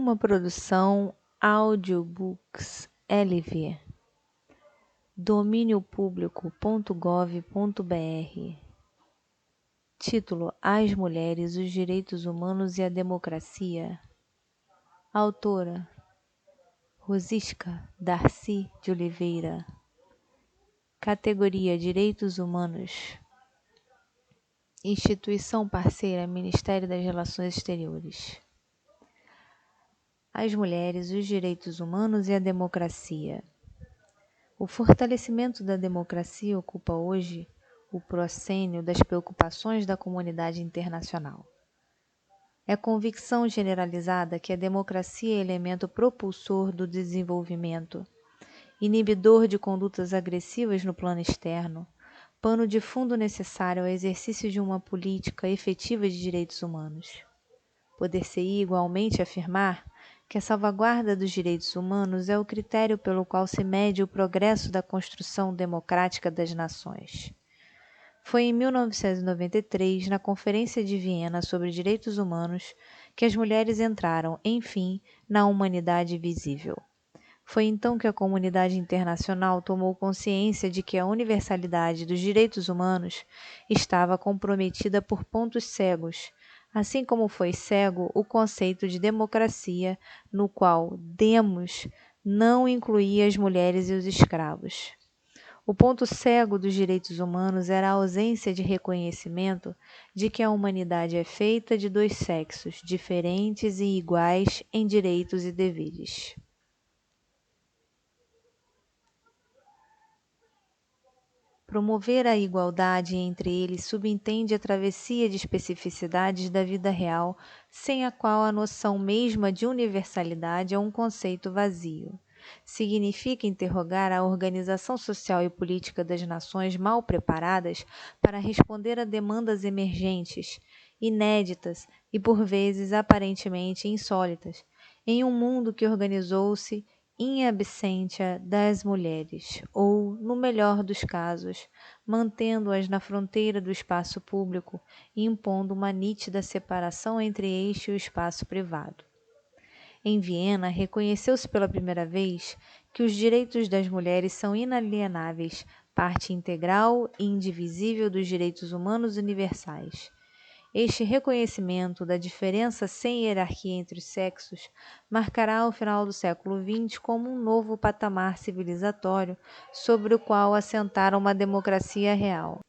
uma produção Audiobooks LV, domíniopublico.gov.br. Título: As Mulheres, os Direitos Humanos e a Democracia. Autora: Rosisca Darcy de Oliveira. Categoria: Direitos Humanos. Instituição parceira: Ministério das Relações Exteriores. As mulheres, os direitos humanos e a democracia. O fortalecimento da democracia ocupa hoje o proscênio das preocupações da comunidade internacional. É convicção generalizada que a democracia é elemento propulsor do desenvolvimento, inibidor de condutas agressivas no plano externo, pano de fundo necessário ao exercício de uma política efetiva de direitos humanos. Poder-se-ia igualmente afirmar que a salvaguarda dos direitos humanos é o critério pelo qual se mede o progresso da construção democrática das nações. Foi em 1993, na Conferência de Viena sobre Direitos Humanos, que as mulheres entraram, enfim, na humanidade visível. Foi então que a comunidade internacional tomou consciência de que a universalidade dos direitos humanos estava comprometida por pontos cegos, assim como foi cego o conceito de democracia, no qual demos não incluía as mulheres e os escravos. O ponto cego dos direitos humanos era a ausência de reconhecimento de que a humanidade é feita de dois sexos, diferentes e iguais em direitos e deveres. Promover a igualdade entre eles subentende a travessia de especificidades da vida real, sem a qual a noção mesma de universalidade é um conceito vazio. Significa interrogar a organização social e política das nações mal preparadas para responder a demandas emergentes, inéditas e por vezes aparentemente insólitas, em um mundo que organizou-se in absentia das mulheres, ou, no melhor dos casos, mantendo-as na fronteira do espaço público e impondo uma nítida separação entre este e o espaço privado. Em Viena, reconheceu-se pela primeira vez que os direitos das mulheres são inalienáveis, parte integral e indivisível dos direitos humanos universais. Este reconhecimento da diferença sem hierarquia entre os sexos marcará o final do século XX como um novo patamar civilizatório sobre o qual assentar uma democracia real.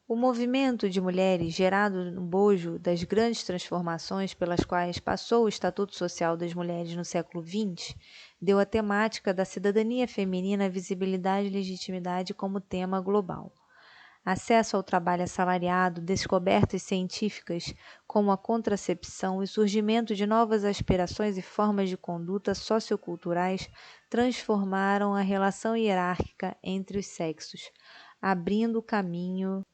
O movimento de mulheres, gerado no bojo das grandes transformações pelas quais passou o Estatuto Social das Mulheres no século XX, deu à temática da cidadania feminina visibilidade e legitimidade como tema global. Acesso ao trabalho assalariado, descobertas científicas como a contracepção e surgimento de novas aspirações e formas de conduta socioculturais transformaram a relação hierárquica entre os sexos, abrindo caminho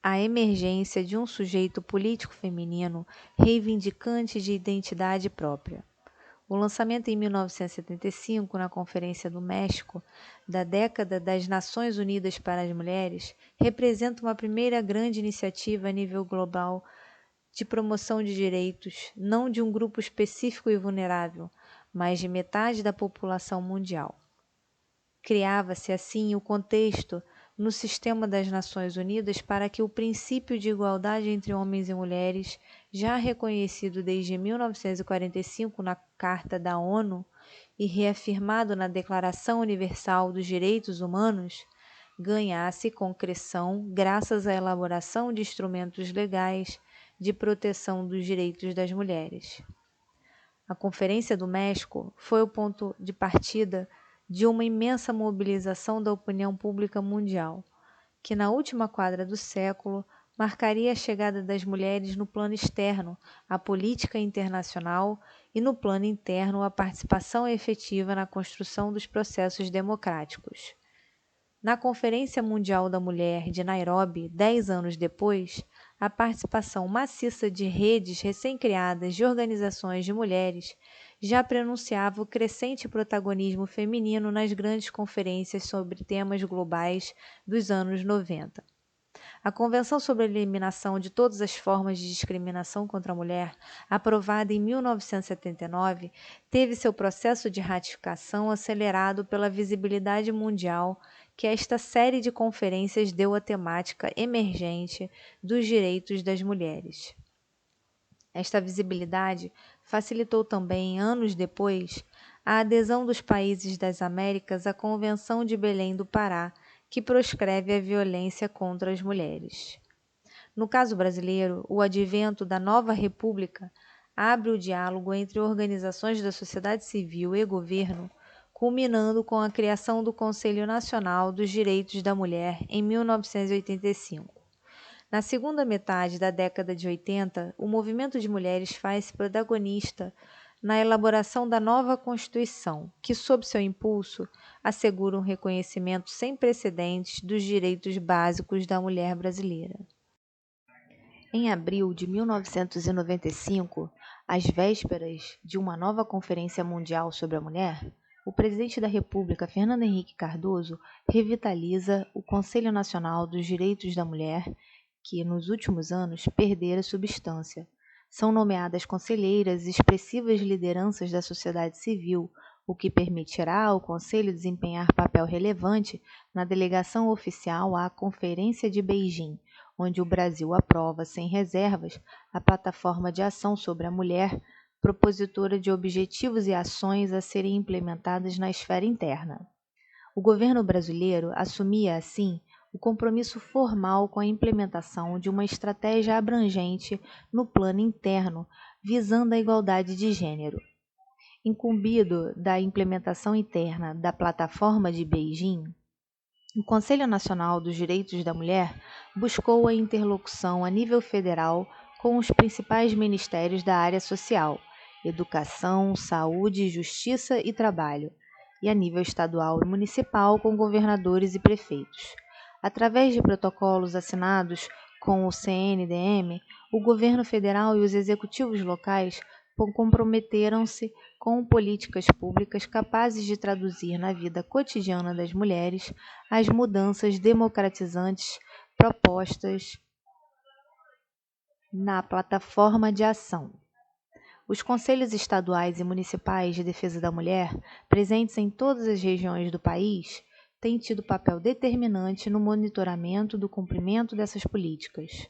à emergência de um sujeito político feminino reivindicante de identidade própria. O lançamento em 1975, na Conferência do México, da Década das Nações Unidas para as Mulheres, representa uma primeira grande iniciativa a nível global de promoção de direitos, não de um grupo específico e vulnerável, mas de metade da população mundial. Criava-se, assim, o contexto no sistema das Nações Unidas para que o princípio de igualdade entre homens e mulheres, já reconhecido desde 1945 na Carta da ONU e reafirmado na Declaração Universal dos Direitos Humanos, ganhasse concreção graças à elaboração de instrumentos legais de proteção dos direitos das mulheres. A Conferência do México foi o ponto de partida de uma imensa mobilização da opinião pública mundial, que na última quadra do século marcaria a chegada das mulheres no plano externo, a política internacional, e no plano interno, a participação efetiva na construção dos processos democráticos. Na Conferência Mundial da Mulher de Nairobi, 10 anos depois, a participação maciça de redes recém-criadas de organizações de mulheres já prenunciava o crescente protagonismo feminino nas grandes conferências sobre temas globais dos anos 90. A Convenção sobre a Eliminação de Todas as Formas de Discriminação contra a Mulher, aprovada em 1979, teve seu processo de ratificação acelerado pela visibilidade mundial que esta série de conferências deu à temática emergente dos direitos das mulheres. Esta visibilidade facilitou também, anos depois, a adesão dos países das Américas à Convenção de Belém do Pará, que proscreve a violência contra as mulheres. No caso brasileiro, o advento da nova república abre o diálogo entre organizações da sociedade civil e governo, culminando com a criação do Conselho Nacional dos Direitos da Mulher em 1985. Na segunda metade da década de 80, o movimento de mulheres faz-se protagonista na elaboração da nova Constituição, que, sob seu impulso, assegura um reconhecimento sem precedentes dos direitos básicos da mulher brasileira. Em abril de 1995, às vésperas de uma nova Conferência Mundial sobre a Mulher, o presidente da República, Fernando Henrique Cardoso, revitaliza o Conselho Nacional dos Direitos da Mulher, que, nos últimos anos, perdera substância. São nomeadas conselheiras expressivas lideranças da sociedade civil, o que permitirá ao Conselho desempenhar papel relevante na delegação oficial à Conferência de Beijing, onde o Brasil aprova, sem reservas, a Plataforma de Ação sobre a Mulher, propositora de objetivos e ações a serem implementadas na esfera interna. O governo brasileiro assumia, assim, o compromisso formal com a implementação de uma estratégia abrangente no plano interno, visando a igualdade de gênero. Incumbido da implementação interna da Plataforma de Beijing, o Conselho Nacional dos Direitos da Mulher buscou a interlocução a nível federal com os principais ministérios da área social, educação, saúde, justiça e trabalho, e a nível estadual e municipal com governadores e prefeitos. Através de protocolos assinados com o CNDM, o governo federal e os executivos locais comprometeram-se com políticas públicas capazes de traduzir na vida cotidiana das mulheres as mudanças democratizantes propostas na plataforma de ação. Os conselhos estaduais e municipais de defesa da mulher, presentes em todas as regiões do país, têm tido papel determinante no monitoramento do cumprimento dessas políticas.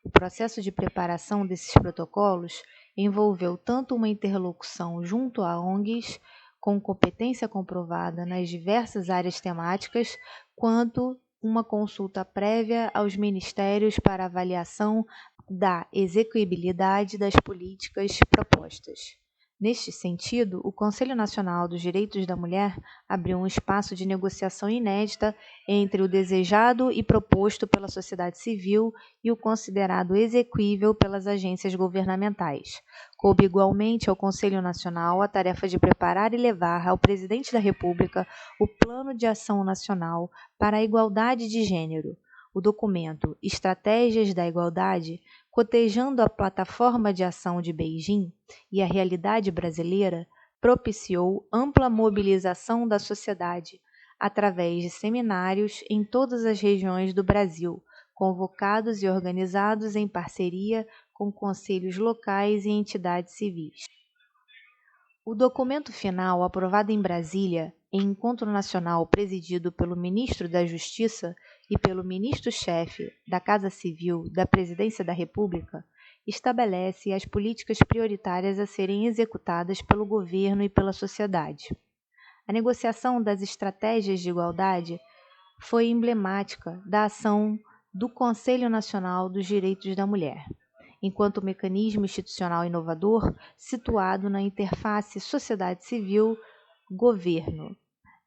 O processo de preparação desses protocolos envolveu tanto uma interlocução junto a ONGs, com competência comprovada nas diversas áreas temáticas, quanto uma consulta prévia aos ministérios para avaliação da execuibilidade das políticas propostas. Neste sentido, o Conselho Nacional dos Direitos da Mulher abriu um espaço de negociação inédita entre o desejado e proposto pela sociedade civil e o considerado exequível pelas agências governamentais. Coube igualmente ao Conselho Nacional a tarefa de preparar e levar ao Presidente da República o Plano de Ação Nacional para a Igualdade de Gênero. O documento Estratégias da Igualdade, cotejando a Plataforma de Ação de Beijing e a realidade brasileira, propiciou ampla mobilização da sociedade, através de seminários em todas as regiões do Brasil, convocados e organizados em parceria com conselhos locais e entidades civis. O documento final, aprovado em Brasília, em encontro nacional presidido pelo ministro da Justiça e pelo ministro-chefe da Casa Civil da Presidência da República, estabelece as políticas prioritárias a serem executadas pelo governo e pela sociedade. A negociação das estratégias de igualdade foi emblemática da ação do Conselho Nacional dos Direitos da Mulher, enquanto mecanismo institucional inovador situado na interface sociedade civil-governo,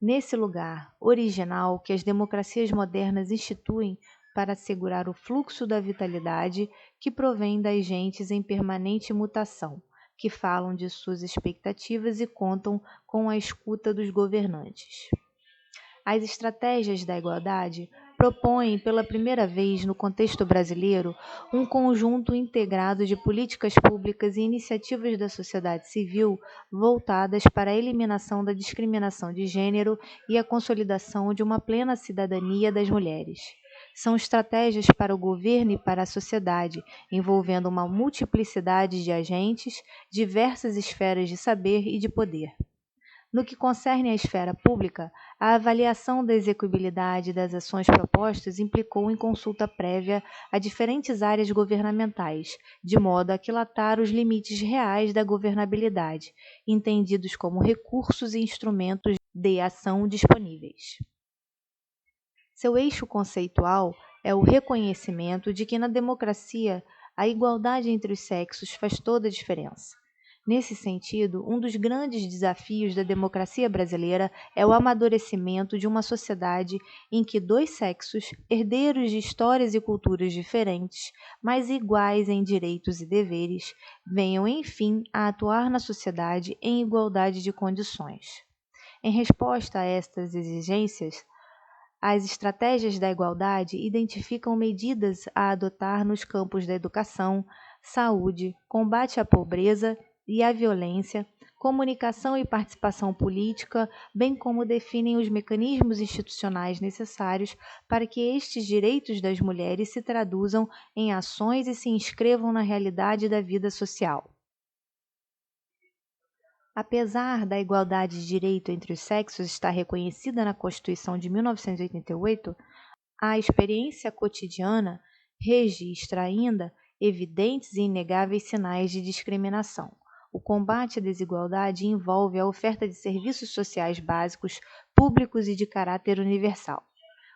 nesse lugar original que as democracias modernas instituem para assegurar o fluxo da vitalidade que provém das gentes em permanente mutação, que falam de suas expectativas e contam com a escuta dos governantes. As estratégias da igualdade propõem, pela primeira vez no contexto brasileiro, um conjunto integrado de políticas públicas e iniciativas da sociedade civil voltadas para a eliminação da discriminação de gênero e a consolidação de uma plena cidadania das mulheres. São estratégias para o governo e para a sociedade, envolvendo uma multiplicidade de agentes, diversas esferas de saber e de poder. No que concerne à esfera pública, a avaliação da execuibilidade das ações propostas implicou em consulta prévia a diferentes áreas governamentais, de modo a aquilatar os limites reais da governabilidade, entendidos como recursos e instrumentos de ação disponíveis. Seu eixo conceitual é o reconhecimento de que na democracia a igualdade entre os sexos faz toda a diferença. Nesse sentido, um dos grandes desafios da democracia brasileira é o amadurecimento de uma sociedade em que dois sexos, herdeiros de histórias e culturas diferentes, mas iguais em direitos e deveres, venham, enfim, a atuar na sociedade em igualdade de condições. Em resposta a estas exigências, as estratégias da igualdade identificam medidas a adotar nos campos da educação, saúde, combate à pobreza e à violência, comunicação e participação política, bem como definem os mecanismos institucionais necessários para que estes direitos das mulheres se traduzam em ações e se inscrevam na realidade da vida social. Apesar da igualdade de direito entre os sexos estar reconhecida na Constituição de 1988, a experiência cotidiana registra ainda evidentes e inegáveis sinais de discriminação. O combate à desigualdade envolve a oferta de serviços sociais básicos, públicos e de caráter universal.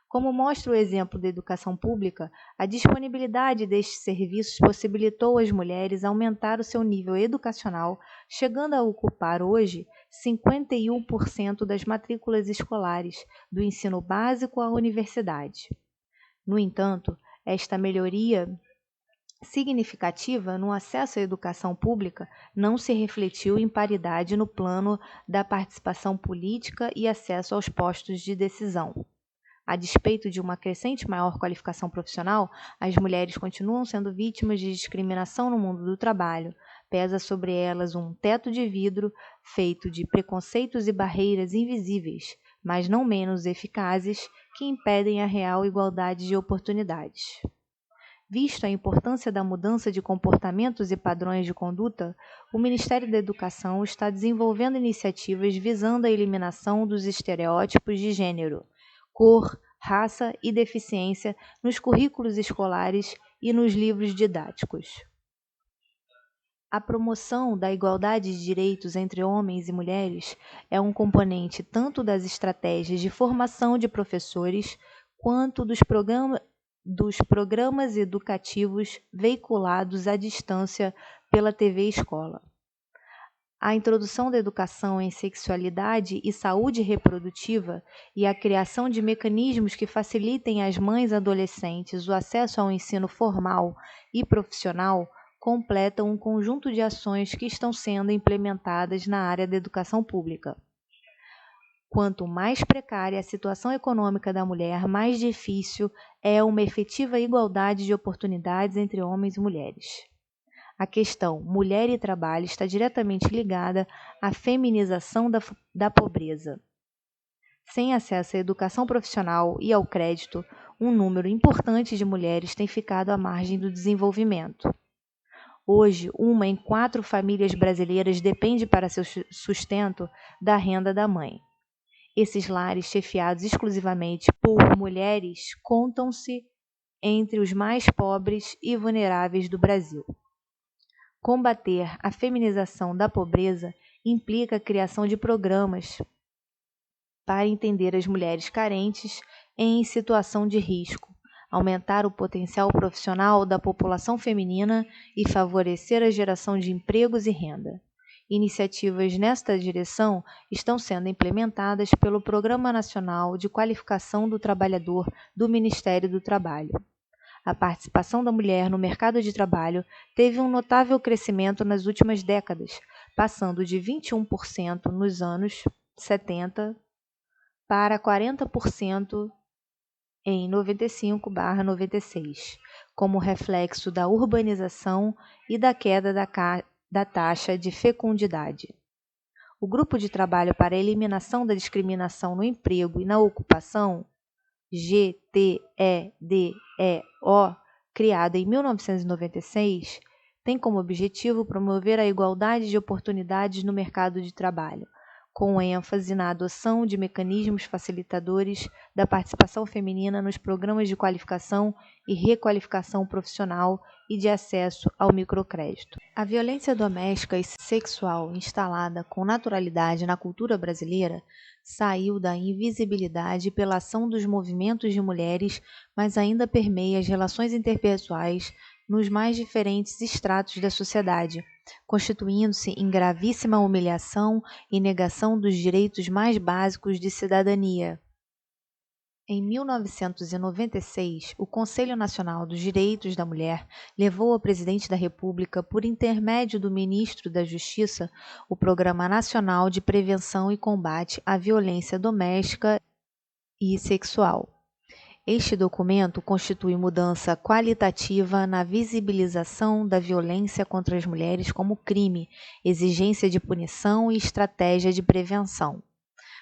Como mostra o exemplo da educação pública, a disponibilidade destes serviços possibilitou às mulheres aumentar o seu nível educacional, chegando a ocupar hoje 51% das matrículas escolares, do ensino básico à universidade. No entanto, esta melhoria significativa no acesso à educação pública não se refletiu em paridade no plano da participação política e acesso aos postos de decisão. A despeito de uma crescente maior qualificação profissional, as mulheres continuam sendo vítimas de discriminação no mundo do trabalho. Pesa sobre elas um teto de vidro feito de preconceitos e barreiras invisíveis, mas não menos eficazes, que impedem a real igualdade de oportunidades. Visto a importância da mudança de comportamentos e padrões de conduta, o Ministério da Educação está desenvolvendo iniciativas visando a eliminação dos estereótipos de gênero, cor, raça e deficiência nos currículos escolares e nos livros didáticos. A promoção da igualdade de direitos entre homens e mulheres é um componente tanto das estratégias de formação de professores quanto dos programas educativos veiculados à distância pela TV Escola. A introdução da educação em sexualidade e saúde reprodutiva e a criação de mecanismos que facilitem às mães adolescentes o acesso ao ensino formal e profissional completam um conjunto de ações que estão sendo implementadas na área da educação pública. Quanto mais precária a situação econômica da mulher, mais difícil é uma efetiva igualdade de oportunidades entre homens e mulheres. A questão mulher e trabalho está diretamente ligada à feminização da pobreza. Sem acesso à educação profissional e ao crédito, um número importante de mulheres tem ficado à margem do desenvolvimento. Hoje, 1 em 4 famílias brasileiras depende para seu sustento da renda da mãe. Esses lares, chefiados exclusivamente por mulheres, contam-se entre os mais pobres e vulneráveis do Brasil. Combater a feminização da pobreza implica a criação de programas para entender as mulheres carentes em situação de risco, aumentar o potencial profissional da população feminina e favorecer a geração de empregos e renda. Iniciativas nesta direção estão sendo implementadas pelo Programa Nacional de Qualificação do Trabalhador do Ministério do Trabalho. A participação da mulher no mercado de trabalho teve um notável crescimento nas últimas décadas, passando de 21% nos anos 70 para 40% em 95/96, como reflexo da urbanização e da queda da taxa de fecundidade. O Grupo de Trabalho para a Eliminação da Discriminação no Emprego e na Ocupação, GTEDEO, criada em 1996, tem como objetivo promover a igualdade de oportunidades no mercado de trabalho, com ênfase na adoção de mecanismos facilitadores da participação feminina nos programas de qualificação e requalificação profissional e de acesso ao microcrédito. A violência doméstica e sexual instalada com naturalidade na cultura brasileira saiu da invisibilidade pela ação dos movimentos de mulheres, mas ainda permeia as relações interpessoais nos mais diferentes estratos da sociedade, constituindo-se em gravíssima humilhação e negação dos direitos mais básicos de cidadania. Em 1996, o Conselho Nacional dos Direitos da Mulher levou ao Presidente da República, por intermédio do Ministro da Justiça, o Programa Nacional de Prevenção e Combate à Violência Doméstica e Sexual. Este documento constitui mudança qualitativa na visibilização da violência contra as mulheres como crime, exigência de punição e estratégia de prevenção.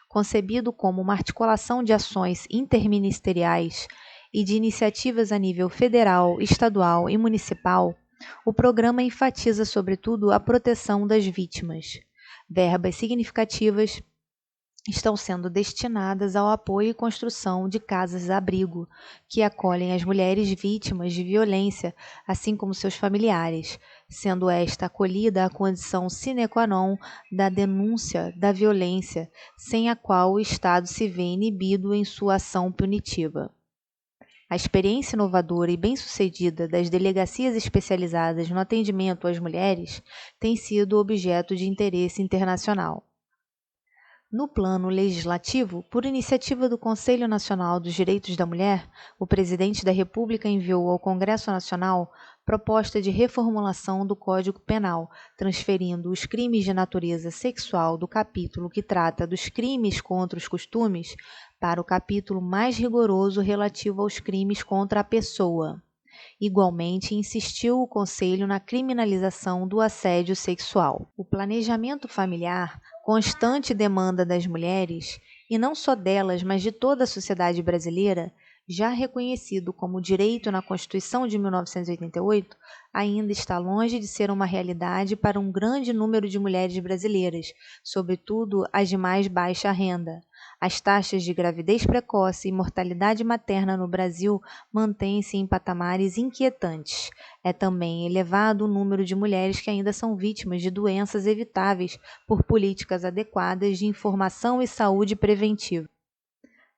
Concebido como uma articulação de ações interministeriais e de iniciativas a nível federal, estadual e municipal, o programa enfatiza, sobretudo, a proteção das vítimas. Verbas significativas estão sendo destinadas ao apoio e construção de casas-abrigo, que acolhem as mulheres vítimas de violência, assim como seus familiares, sendo esta acolhida a condição sine qua non da denúncia da violência, sem a qual o Estado se vê inibido em sua ação punitiva. A experiência inovadora e bem-sucedida das delegacias especializadas no atendimento às mulheres tem sido objeto de interesse internacional. No plano legislativo, por iniciativa do Conselho Nacional dos Direitos da Mulher, o Presidente da República enviou ao Congresso Nacional proposta de reformulação do Código Penal, transferindo os crimes de natureza sexual do capítulo que trata dos crimes contra os costumes para o capítulo mais rigoroso relativo aos crimes contra a pessoa. Igualmente, insistiu o Conselho na criminalização do assédio sexual. O planejamento familiar, constante demanda das mulheres, e não só delas, mas de toda a sociedade brasileira, já reconhecido como direito na Constituição de 1988, ainda está longe de ser uma realidade para um grande número de mulheres brasileiras, sobretudo as de mais baixa renda. As taxas de gravidez precoce e mortalidade materna no Brasil mantêm-se em patamares inquietantes. É também elevado o número de mulheres que ainda são vítimas de doenças evitáveis por políticas adequadas de informação e saúde preventiva.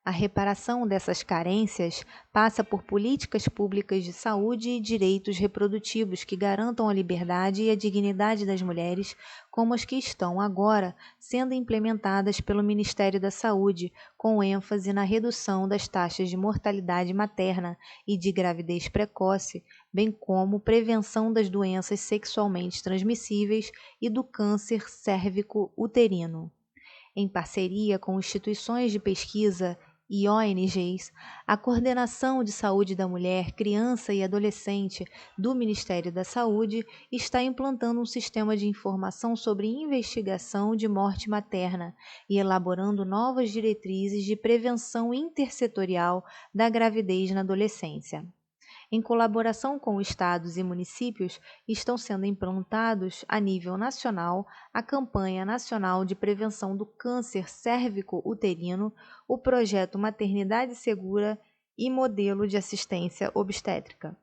A reparação dessas carências passa por políticas públicas de saúde e direitos reprodutivos que garantam a liberdade e a dignidade das mulheres, como as que estão agora sendo implementadas pelo Ministério da Saúde, com ênfase na redução das taxas de mortalidade materna e de gravidez precoce, bem como prevenção das doenças sexualmente transmissíveis e do câncer cérvico-uterino. Em parceria com instituições de pesquisa e ONGs, a Coordenação de Saúde da Mulher, Criança e Adolescente do Ministério da Saúde está implantando um sistema de informação sobre investigação de morte materna e elaborando novas diretrizes de prevenção intersetorial da gravidez na adolescência. Em colaboração com estados e municípios, estão sendo implantados, a nível nacional, a Campanha Nacional de Prevenção do Câncer Cérvico-Uterino, o Projeto Maternidade Segura e Modelo de Assistência Obstétrica.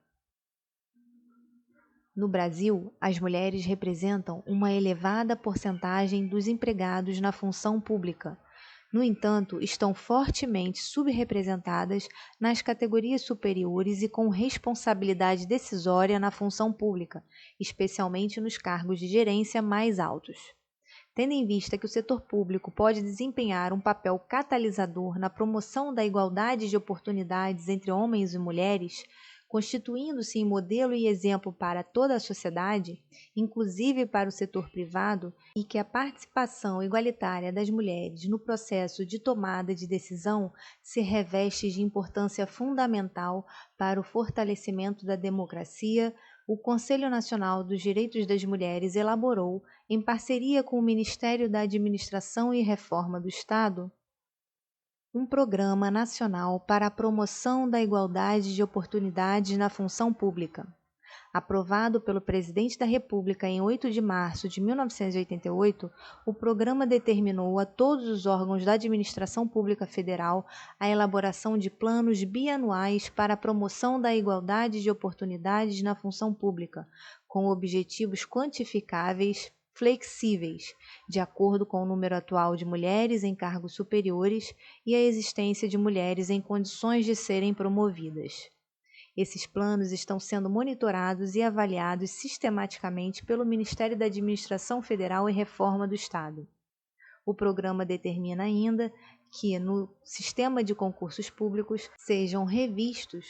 No Brasil, as mulheres representam uma elevada porcentagem dos empregados na função pública. No entanto, estão fortemente subrepresentadas nas categorias superiores e com responsabilidade decisória na função pública, especialmente nos cargos de gerência mais altos. Tendo em vista que o setor público pode desempenhar um papel catalisador na promoção da igualdade de oportunidades entre homens e mulheres, constituindo-se em modelo e exemplo para toda a sociedade, inclusive para o setor privado, e que a participação igualitária das mulheres no processo de tomada de decisão se reveste de importância fundamental para o fortalecimento da democracia, o Conselho Nacional dos Direitos das Mulheres elaborou, em parceria com o Ministério da Administração e Reforma do Estado, um Programa Nacional para a Promoção da Igualdade de Oportunidades na Função Pública. Aprovado pelo Presidente da República em 8 de março de 1988, o programa determinou a todos os órgãos da Administração Pública Federal a elaboração de planos bianuais para a promoção da igualdade de oportunidades na função pública, com objetivos quantificáveis, flexíveis, de acordo com o número atual de mulheres em cargos superiores e a existência de mulheres em condições de serem promovidas. Esses planos estão sendo monitorados e avaliados sistematicamente pelo Ministério da Administração Federal e Reforma do Estado. O programa determina ainda que, no sistema de concursos públicos, sejam revistos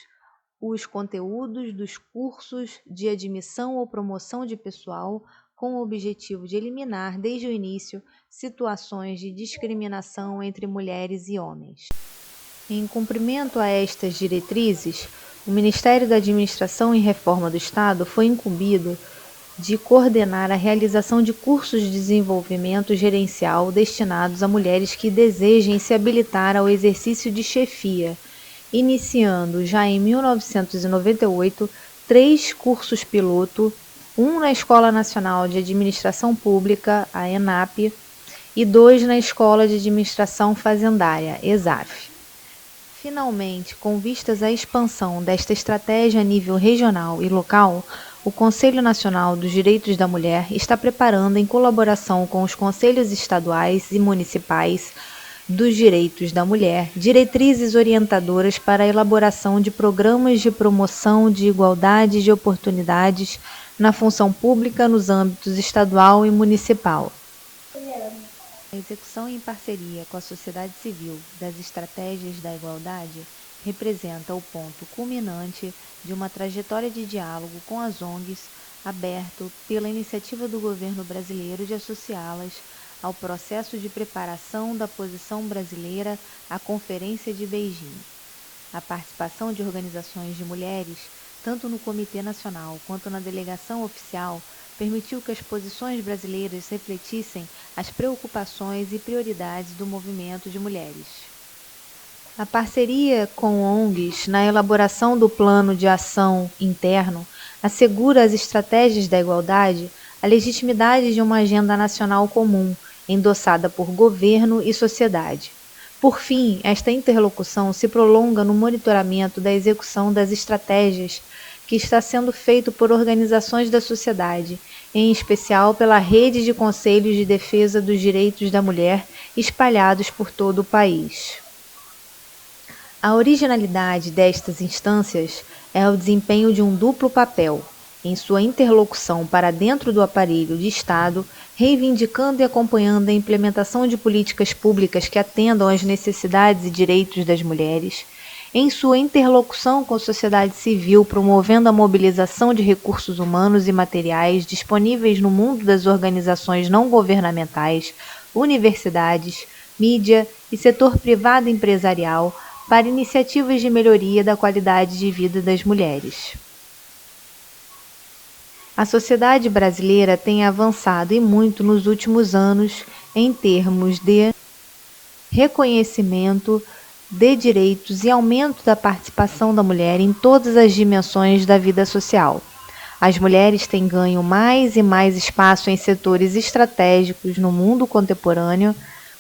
os conteúdos dos cursos de admissão ou promoção de pessoal, com o objetivo de eliminar, desde o início, situações de discriminação entre mulheres e homens. Em cumprimento a estas diretrizes, o Ministério da Administração e Reforma do Estado foi incumbido de coordenar a realização de cursos de desenvolvimento gerencial destinados a mulheres que desejem se habilitar ao exercício de chefia, iniciando já em 1998 3 cursos piloto, um na Escola Nacional de Administração Pública, a ENAP, e 2 na Escola de Administração Fazendária, ESAF. Finalmente, com vistas à expansão desta estratégia a nível regional e local, o Conselho Nacional dos Direitos da Mulher está preparando, em colaboração com os conselhos estaduais e municipais dos direitos da mulher, diretrizes orientadoras para a elaboração de programas de promoção de igualdade de oportunidades na função pública nos âmbitos estadual e municipal. A execução em parceria com a sociedade civil das estratégias da igualdade representa o ponto culminante de uma trajetória de diálogo com as ONGs aberto pela iniciativa do governo brasileiro de associá-las ao processo de preparação da posição brasileira à Conferência de Beijing. A participação de organizações de mulheres, tanto no Comitê Nacional quanto na delegação oficial, permitiu que as posições brasileiras refletissem as preocupações e prioridades do movimento de mulheres. A parceria com ONGs na elaboração do plano de ação interno assegura às estratégias da igualdade a legitimidade de uma agenda nacional comum, endossada por governo e sociedade. Por fim, esta interlocução se prolonga no monitoramento da execução das estratégias que está sendo feito por organizações da sociedade, em especial pela Rede de Conselhos de Defesa dos Direitos da Mulher, espalhados por todo o país. A originalidade destas instâncias é o desempenho de um duplo papel, em sua interlocução para dentro do aparelho de Estado, reivindicando e acompanhando a implementação de políticas públicas que atendam às necessidades e direitos das mulheres, em sua interlocução com a sociedade civil, promovendo a mobilização de recursos humanos e materiais disponíveis no mundo das organizações não governamentais, universidades, mídia e setor privado empresarial para iniciativas de melhoria da qualidade de vida das mulheres. A sociedade brasileira tem avançado e muito nos últimos anos em termos de reconhecimento de direitos e aumento da participação da mulher em todas as dimensões da vida social. As mulheres têm ganho mais e mais espaço em setores estratégicos no mundo contemporâneo,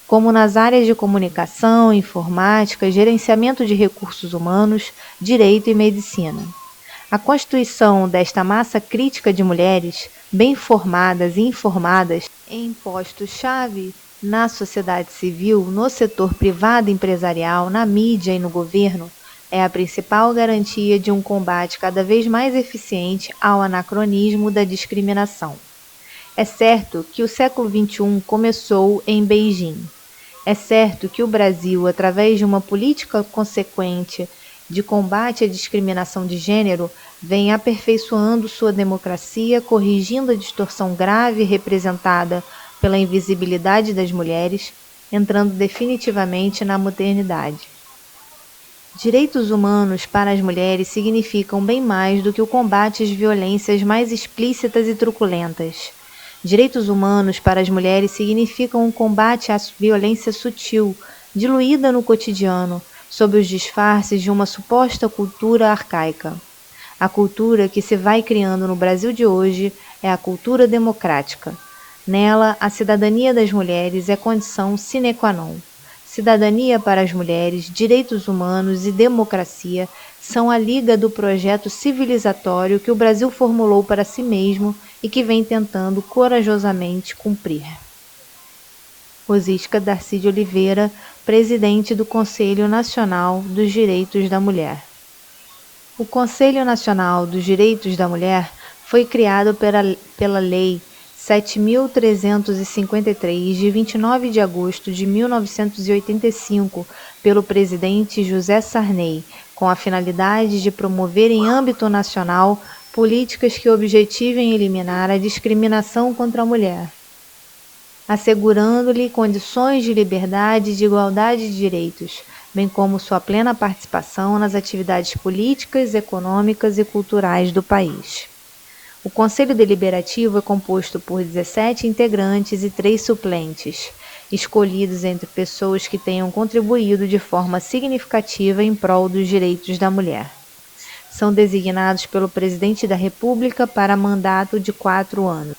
como nas áreas de comunicação, informática, gerenciamento de recursos humanos, direito e medicina. A constituição desta massa crítica de mulheres, bem formadas e informadas, em postos-chave na sociedade civil, no setor privado empresarial, na mídia e no governo, é a principal garantia de um combate cada vez mais eficiente ao anacronismo da discriminação. É certo que o século XXI começou em Beijing. É certo que o Brasil, através de uma política consequente de combate à discriminação de gênero, vem aperfeiçoando sua democracia, corrigindo a distorção grave representada pela invisibilidade das mulheres, entrando definitivamente na modernidade. Direitos humanos para as mulheres significam bem mais do que o combate às violências mais explícitas e truculentas. Direitos humanos para as mulheres significam um combate à violência sutil, diluída no cotidiano, sob os disfarces de uma suposta cultura arcaica. A cultura que se vai criando no Brasil de hoje é a cultura democrática. Nela, a cidadania das mulheres é condição sine qua non. Cidadania para as mulheres, direitos humanos e democracia são a liga do projeto civilizatório que o Brasil formulou para si mesmo e que vem tentando corajosamente cumprir. Rosisca Darcy de Oliveira, presidente do Conselho Nacional dos Direitos da Mulher. O Conselho Nacional dos Direitos da Mulher foi criado pela Lei 7.353, de 29 de agosto de 1985, pelo presidente José Sarney, com a finalidade de promover em âmbito nacional políticas que objetivem eliminar a discriminação contra a mulher, assegurando-lhe condições de liberdade e de igualdade de direitos, bem como sua plena participação nas atividades políticas, econômicas e culturais do país. O Conselho Deliberativo é composto por 17 integrantes e 3 suplentes, escolhidos entre pessoas que tenham contribuído de forma significativa em prol dos direitos da mulher. São designados pelo Presidente da República para mandato de 4 anos.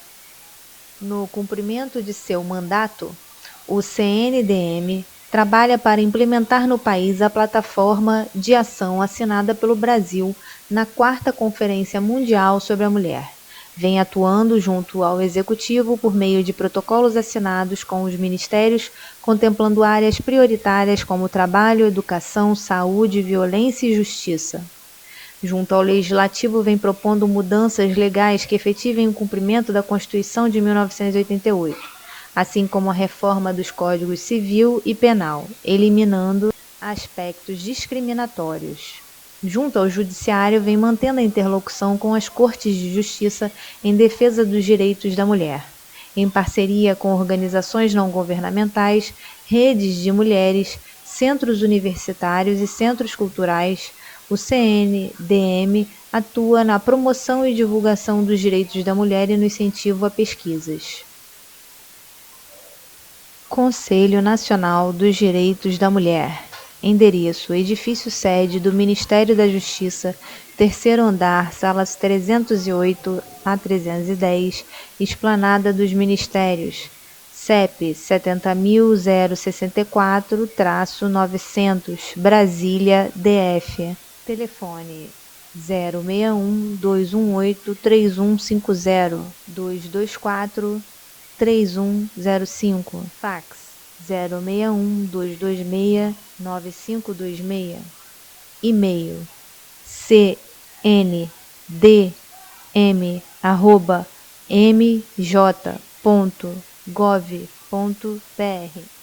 No cumprimento de seu mandato, o CNDM trabalha para implementar no país a plataforma de ação assinada pelo Brasil na 4ª Conferência Mundial sobre a Mulher. Vem atuando junto ao Executivo por meio de protocolos assinados com os ministérios, contemplando áreas prioritárias como trabalho, educação, saúde, violência e justiça. Junto ao Legislativo, vem propondo mudanças legais que efetivem o cumprimento da Constituição de 1988, assim como a reforma dos Códigos Civil e Penal, eliminando aspectos discriminatórios. Junto ao Judiciário, vem mantendo a interlocução com as Cortes de Justiça em defesa dos direitos da mulher, em parceria com organizações não governamentais, redes de mulheres, centros universitários e centros culturais. O CNDM atua na promoção e divulgação dos direitos da mulher e no incentivo a pesquisas. Conselho Nacional dos Direitos da Mulher. Endereço: edifício sede do Ministério da Justiça, 3º andar, salas 308 a 310, Esplanada dos Ministérios, CEP 70.064-900, Brasília, DF. Telefone 061-218-3150, 224-3105, fax 061-226-9526, e-mail cndm@mj.gov.br.